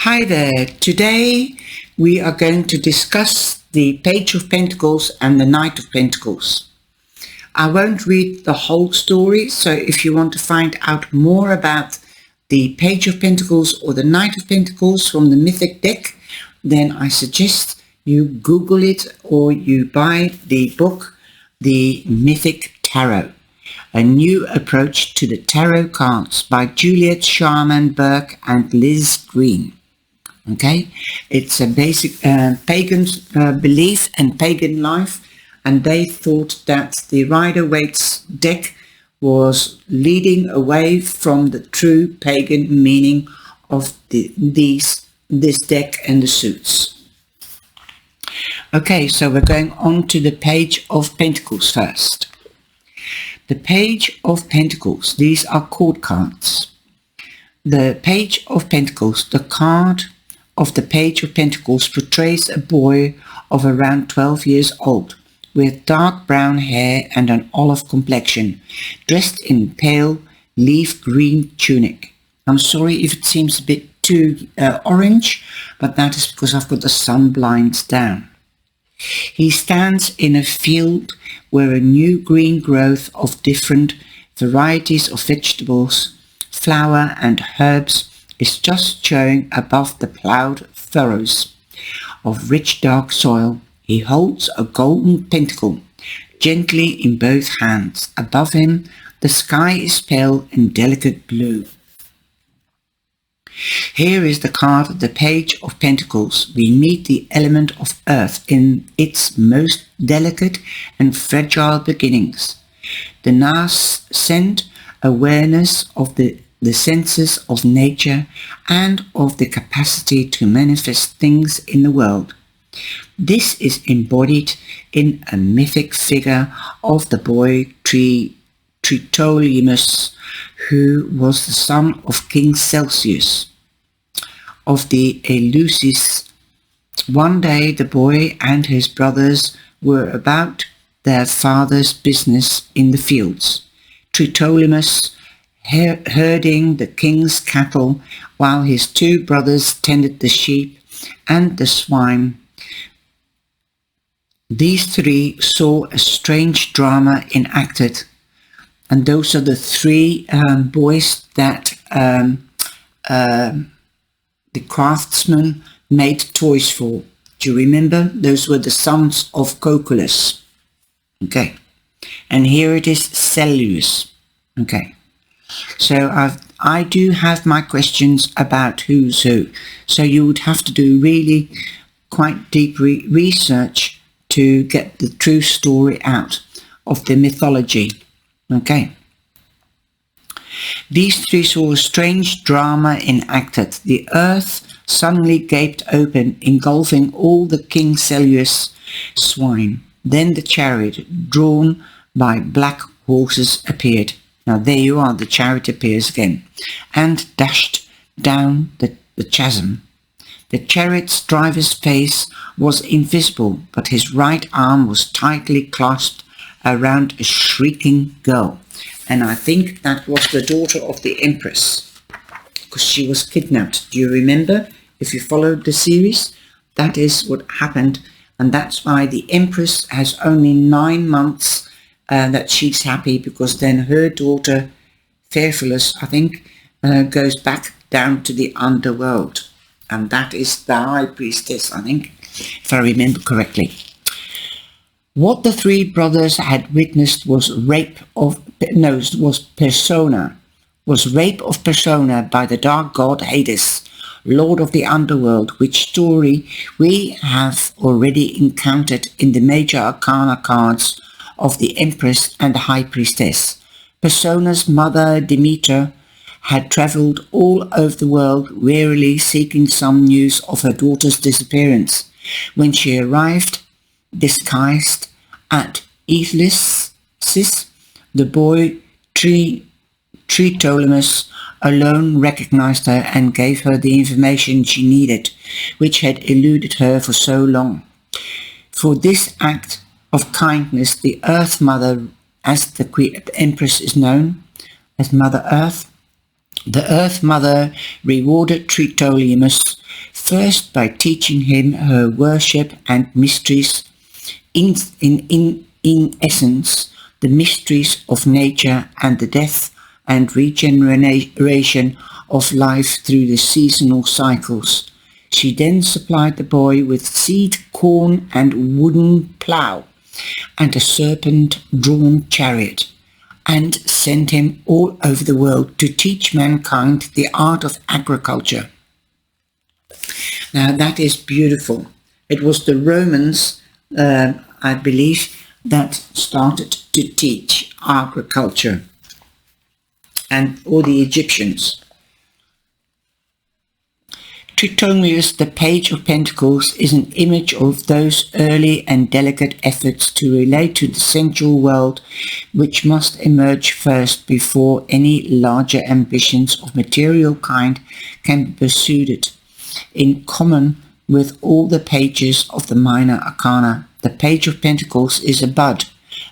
Hi there. Today we are going to discuss the Page of Pentacles and the Knight of Pentacles. I won't read the whole story, so if you want to find out more about the Page of Pentacles or the Knight of Pentacles from the Mythic deck, then I suggest you Google it or you buy the book, The Mythic Tarot, a new approach to the tarot cards by Juliet Sharman Burke and Liz Green. Okay, it's a basic pagan belief and pagan life, and they thought that the Rider-Waite's deck was leading away from the true pagan meaning of this deck and the suits. Okay, so we're going on to the Page of Pentacles first. The Page of Pentacles, these are court cards. The Page of Pentacles, the card of the Page of Pentacles portrays a boy of around 12 years old with dark brown hair and an olive complexion, dressed in pale leaf green tunic. I'm sorry if it seems a bit too orange, but that is because I've got the sun blinds down. He stands in a field where a new green growth of different varieties of vegetables, flower and herbs is just showing above the ploughed furrows of rich dark soil. He holds a golden pentacle gently in both hands. Above him the sky is pale and delicate blue. Here is the card of the Page of Pentacles. We meet the element of earth in its most delicate and fragile beginnings. The nascent awareness of the senses of nature and of the capacity to manifest things in the world. This is embodied in a mythic figure of the boy Tritoliumus, who was the son of King Celsius of the Eleusis. One day the boy and his brothers were about their father's business in the fields. Tritoliumus herding the king's cattle while his two brothers tended the sheep and the swine. These three saw a strange drama enacted, and those are the three boys that the craftsman made toys for. Do you remember? Those were the sons of Coculus. Okay, and here it is Celsius. Okay. So I do have my questions about who's who. So you would have to do really quite deep research to get the true story out of the mythology. Okay. These three saw a strange drama enacted. The earth suddenly gaped open, engulfing all the King Celsius swine. Then the chariot, drawn by black horses, appeared. Now there you are, the chariot appears again, and dashed down the chasm. The chariot's driver's face was invisible, but his right arm was tightly clasped around a shrieking girl. And I think that was the daughter of the Empress, because she was kidnapped. Do you remember? If you followed the series, that is what happened. And that's why the Empress has only 9 months that she's happy, because then her daughter, Fairphilus, I think, goes back down to the underworld. And that is the High Priestess, I think, if I remember correctly. What the three brothers had witnessed was rape of Persona by the dark god Hades, Lord of the Underworld, which story we have already encountered in the major arcana cards of the Empress and the High Priestess. Persona's mother, Demeter, had travelled all over the world, wearily seeking some news of her daughter's disappearance. When she arrived, disguised, at Ephesus, the boy Tritoliumus alone recognized her and gave her the information she needed, which had eluded her for so long. For this act of kindness, the Earth Mother, as the Empress is known as Mother Earth, the Earth Mother rewarded Tritoliumus first by teaching him her worship and mysteries, in essence, the mysteries of nature and the death and regeneration of life through the seasonal cycles. She then supplied the boy with seed corn and wooden plough and a serpent-drawn chariot, and sent him all over the world to teach mankind the art of agriculture. Now that is beautiful. It was the Romans, I believe, that started to teach agriculture, or the Egyptians. Tritoliumus, the Page of Pentacles, is an image of those early and delicate efforts to relate to the sensual world, which must emerge first before any larger ambitions of material kind can be pursued. In common with all the pages of the minor arcana, the Page of Pentacles is a bud,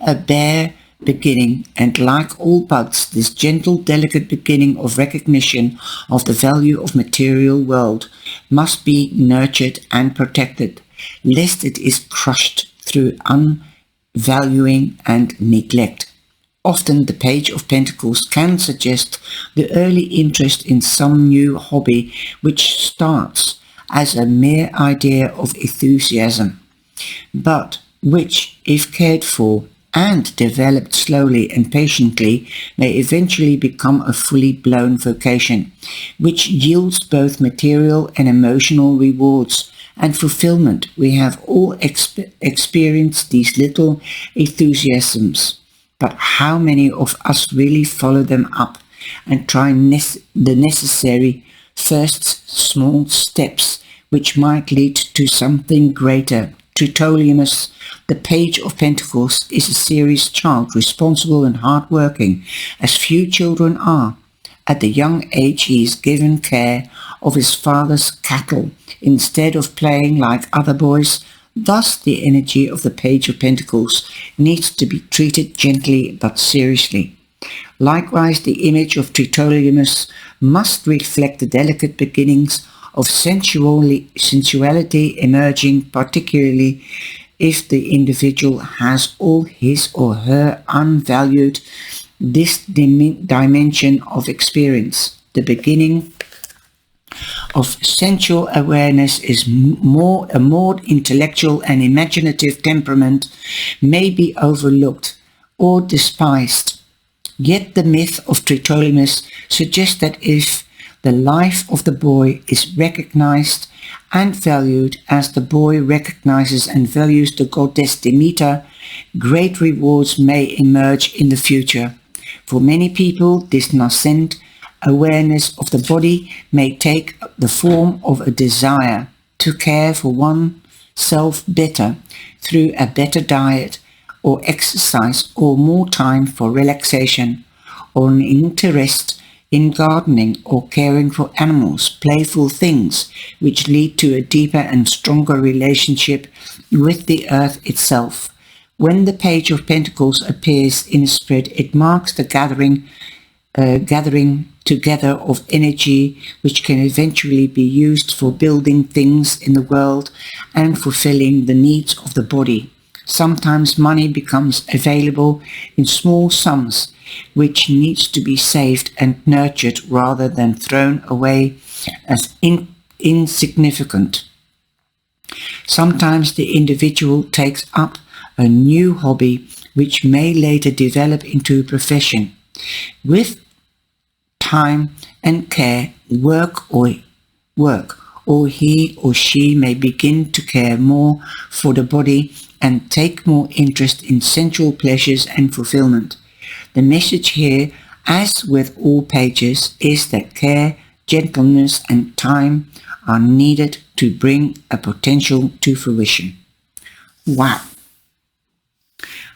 a bare beginning, and like all buds, this gentle, delicate beginning of recognition of the value of material world must be nurtured and protected, lest it is crushed through unvaluing and neglect. Often the Page of Pentacles can suggest the early interest in some new hobby which starts as a mere idea of enthusiasm, but which, if cared for and developed slowly and patiently, may eventually become a fully blown vocation, which yields both material and emotional rewards and fulfillment. We have all experienced these little enthusiasms, but how many of us really follow them up and try the necessary first small steps which might lead to something greater? Tritoliumus, the Page of Pentacles, is a serious child, responsible and hard-working, as few children are. At the young age he is given care of his father's cattle, instead of playing like other boys. Thus the energy of the Page of Pentacles needs to be treated gently but seriously. Likewise, the image of Tritoliumus must reflect the delicate beginnings of sensuality emerging, particularly if the individual has all his or her unvalued this dimension of experience. The beginning of sensual awareness is a more intellectual and imaginative temperament may be overlooked or despised. Yet the myth of Tritoliumus suggests that if the life of the boy is recognized and valued as the boy recognizes and values the goddess Demeter, great rewards may emerge in the future. For many people, this nascent awareness of the body may take the form of a desire to care for oneself better through a better diet or exercise, or more time for relaxation, or an interest in gardening or caring for animals, playful things which lead to a deeper and stronger relationship with the earth itself. When the Page of Pentacles appears in a spread, it marks the gathering together of energy which can eventually be used for building things in the world and fulfilling the needs of the body. Sometimes money becomes available in small sums, which needs to be saved and nurtured rather than thrown away as insignificant. Sometimes the individual takes up a new hobby which may later develop into a profession. With time and care, or he or she may begin to care more for the body and take more interest in sensual pleasures and fulfillment. The message here, as with all pages, is that care, gentleness, and time are needed to bring a potential to fruition. Wow.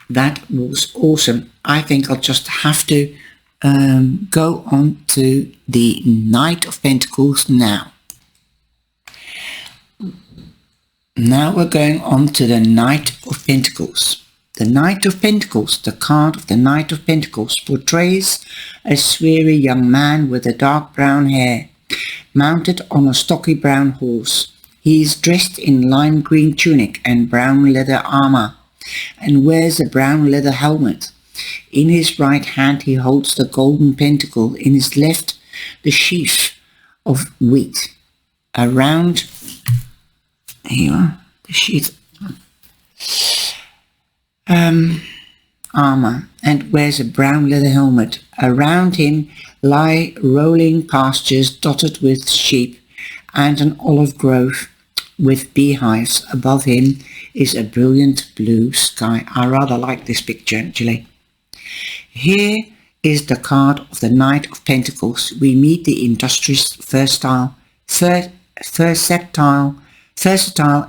That was awesome. I think I'll just have to go on to the Knight of Pentacles now. Now we're going on to the Knight of Pentacles. The Knight of Pentacles, the card of the Knight of Pentacles, portrays a sweary young man with a dark brown hair. mounted on a stocky brown horse. He is dressed in lime green tunic and brown leather armor, and wears a brown leather helmet. In his right hand he holds the golden pentacle, in his left the sheaf of wheat. Around here, the sheath armor, and wears a brown leather helmet. Around him lie rolling pastures dotted with sheep, and an olive grove with beehives. Above him is a brilliant blue sky. I rather like this picture, actually. Here is the card of the Knight of Pentacles. We meet the industrious, versatile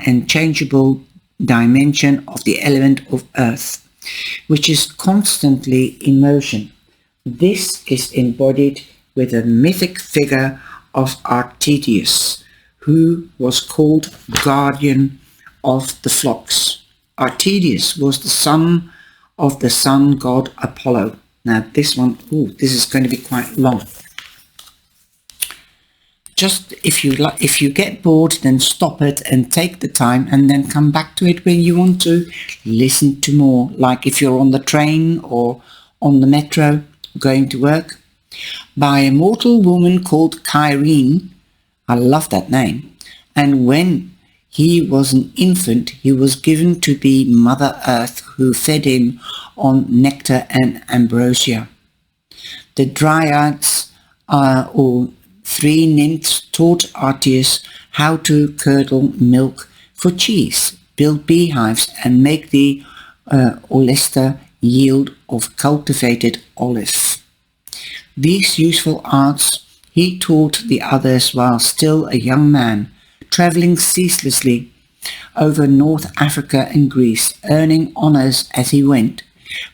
and changeable dimension of the element of earth, which is constantly in motion. This is embodied with a mythic figure of Artedius, who was called guardian of the flocks. Artedius was the son of the sun god Apollo. Now this is going to be quite long. Just if you get bored, then stop it and take the time and then come back to it when you want to listen to more, like if you're on the train or on the metro going to work. By a mortal woman called Kyrene. I love that name. And when he was an infant, he was given to be Mother Earth, who fed him on nectar and ambrosia. The dryads, or three nymphs, taught Arteus how to curdle milk for cheese, build beehives, and make the olester yield of cultivated olive. These useful arts he taught the others while still a young man, travelling ceaselessly over North Africa and Greece, earning honours as he went.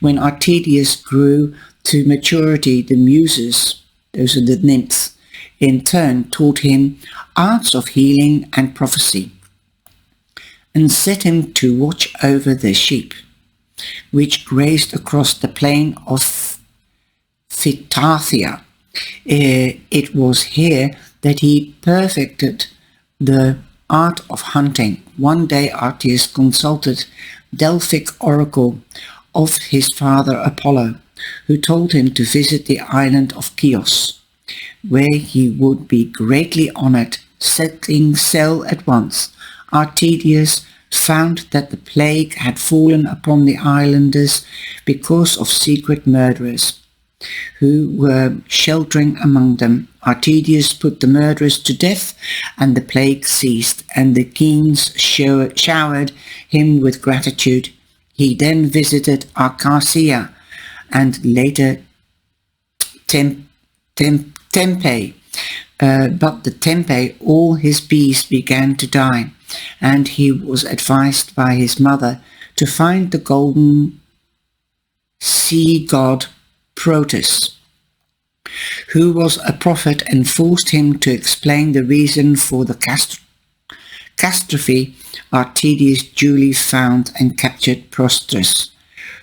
When Artedius grew to maturity, the Muses, those are the nymphs, in turn taught him arts of healing and prophecy, and set him to watch over the sheep, which grazed across the plain of Phytacia. It was here that he perfected the art of hunting. One day Arteus consulted Delphic oracle of his father Apollo, who told him to visit the island of Chios, where he would be greatly honoured. Setting sail at once, Artedius found that the plague had fallen upon the islanders because of secret murderers who were sheltering among them. Artedius put the murderers to death, and the plague ceased, and the kings showered him with gratitude. He then visited Arcasia and later Tempe, but the Tempe, all his bees began to die, and he was advised by his mother to find the golden sea god Proteus, who was a prophet, and forced him to explain the reason for the catastrophe. Artedius duly found and captured Proteus,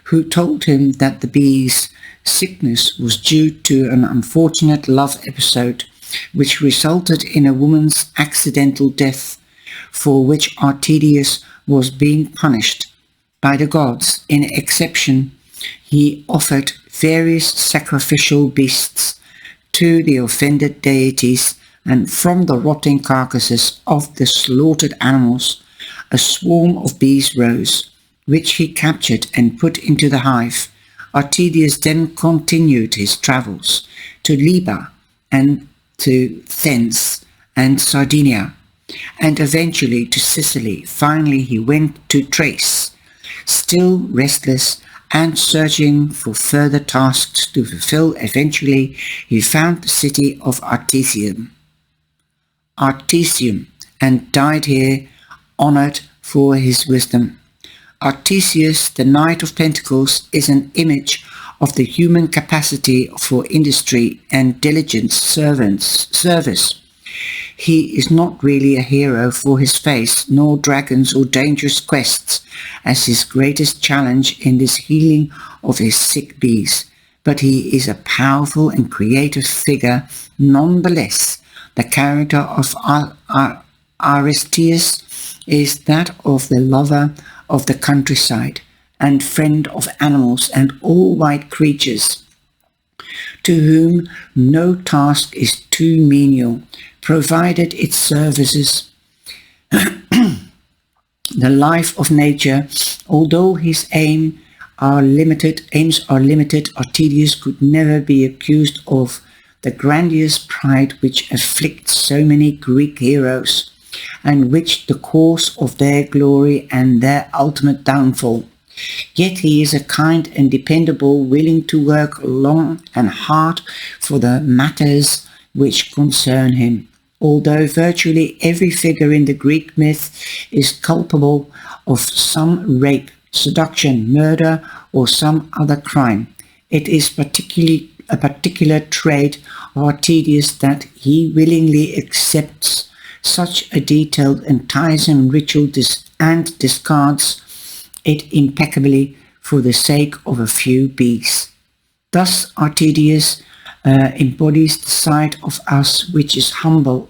who told him that the bee's sickness was due to an unfortunate love episode which resulted in a woman's accidental death, for which Artedius was being punished by the gods. In exception, he offered various sacrificial beasts to the offended deities, and from the rotting carcasses of the slaughtered animals a swarm of bees rose, which he captured and put into the hive. Artedius then continued his travels to Liba and to Thence and Sardinia, and eventually to Sicily. Finally he went to Thrace. Still restless and searching for further tasks to fulfill, eventually he found the city of Artesium, and died here, honoured for his wisdom. Artesius, the Knight of Pentacles, is an image of the human capacity for industry and diligent service. He is not really a hero for his face, nor dragons or dangerous quests as his greatest challenge in this healing of his sick bees, but he is a powerful and creative figure nonetheless. The character of Aristeus is that of the lover of the countryside and friend of animals and all white creatures, to whom no task is too menial, provided it services the life of nature. Although his aims are limited, Artedius could never be accused of the grandiose pride which afflicts so many Greek heroes, and which the cause of their glory and their ultimate downfall. Yet he is a kind and dependable, willing to work long and hard for the matters which concern him. Although virtually every figure in the Greek myth is culpable of some rape, seduction, murder, or some other crime, it is a particular trait of Artedius that he willingly accepts such a detailed and tiresome ritual and discards it impeccably for the sake of a few bees. Thus Artedius embodies the side of us which is humble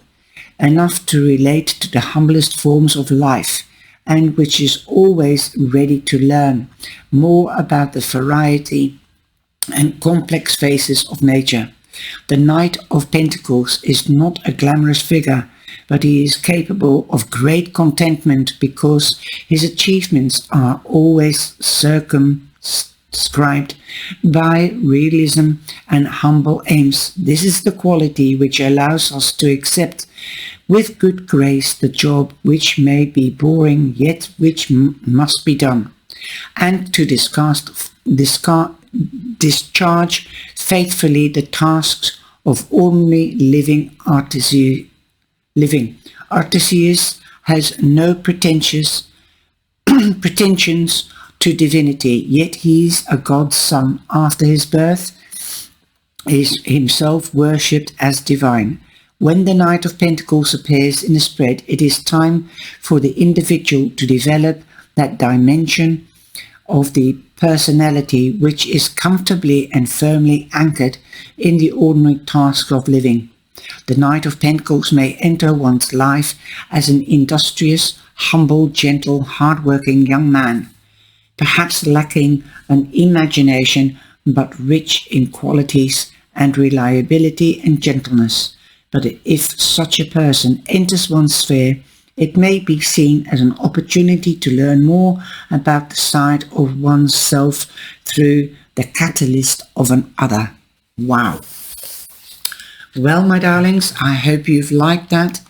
enough to relate to the humblest forms of life, and which is always ready to learn more about the variety and complex phases of nature. The Knight of Pentacles is not a glamorous figure, but he is capable of great contentment because his achievements are always circumscribed by realism and humble aims. This is the quality which allows us to accept with good grace the job which may be boring yet which must be done, and to discharge faithfully the tasks of ordinary living. Artesius has no pretensions to divinity, yet he is a god's son. After his birth, is himself worshipped as divine. When the Knight of Pentacles appears in a spread, it is time for the individual to develop that dimension of the personality which is comfortably and firmly anchored in the ordinary task of living. The Knight of Pentacles may enter one's life as an industrious, humble, gentle, hard-working young man, perhaps lacking an imagination but rich in qualities and reliability and gentleness. But if such a person enters one's sphere, it may be seen as an opportunity to learn more about the side of oneself through the catalyst of another. Wow. Well, my darlings, I hope you've liked that.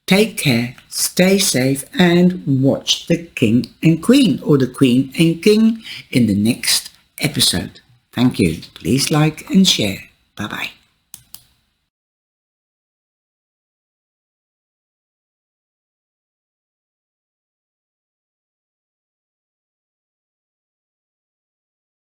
Take care, stay safe, and watch the King and Queen, or the Queen and King, in the next episode. Thank you. Please like and share. Bye-bye.